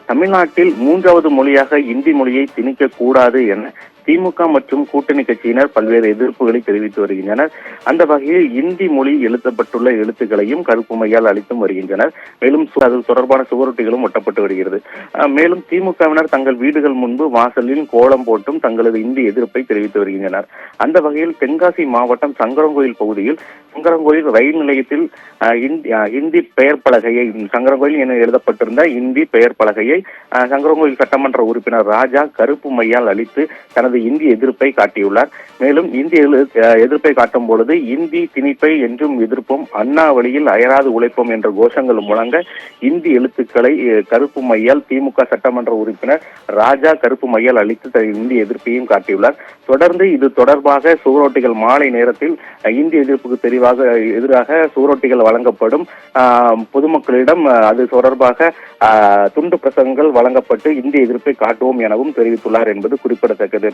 தமிழ்நாட்டில் 3வது மொழியாக இந்தி மொழியை திணிக்க கூடாது என திமுக மற்றும் கூட்டணி கட்சியினர் பல்வேறு எதிர்ப்புகளை தெரிவித்து வருகின்றனர். அந்த வகையில் இந்தி மொழி எழுதப்பட்டுள்ள எழுத்துக்களையும் கருப்பு மையால் அளித்தும் வருகின்றனர். மேலும் அது தொடர்பான சுவரொட்டிகளும் ஒட்டப்பட்டு வருகிறது. மேலும் திமுகவினர் தங்கள் வீடுகள் முன்பு வாசலில் கோலம் போட்டும் தங்களது இந்தி எதிர்ப்பை தெரிவித்து வருகின்றனர். அந்த வகையில் தென்காசி மாவட்டம் சங்கரங்கோயில் பகுதியில் சங்கரங்கோயில் ரயில் நிலையத்தில் இந்தி பெயர் பலகையை சங்கரங்கோயில் என எழுதப்பட்டிருந்த இந்தி பெயர் பலகையை சங்கரங்கோயில் சட்டமன்ற உறுப்பினர் ராஜா கருப்பு மையால் அளித்து தனது இந்தி எதிர்ப்பை காட்டியுள்ளார். மேலும் இந்தி எதிர்ப்பை காட்டும் பொழுது இந்தி திணிப்பை என்றும் எதிர்ப்பும், அண்ணா வழியில் அயராது உழைப்போம் என்ற கோஷங்கள் முழங்க இந்தி எழுத்துக்களை கருப்பு மையால் திமுக சட்டமன்ற உறுப்பினர் ராஜா கருப்பு மையால் அளித்து இந்தி எதிர்ப்பையும் காட்டியுள்ளார். தொடர்ந்து இது தொடர்பாக சுவரொட்டிகள் மாலை நேரத்தில் இந்தி எதிர்ப்புக்கு எதிராக சுவரொட்டிகள் வழங்கப்படும். பொதுமக்களிடம் அது தொடர்பாக துண்டு பிரசங்கங்கள் வழங்கப்பட்டு இந்திய எதிர்ப்பை காட்டுவோம் எனவும் தெரிவித்துள்ளார் என்பது குறிப்பிடத்தக்கது.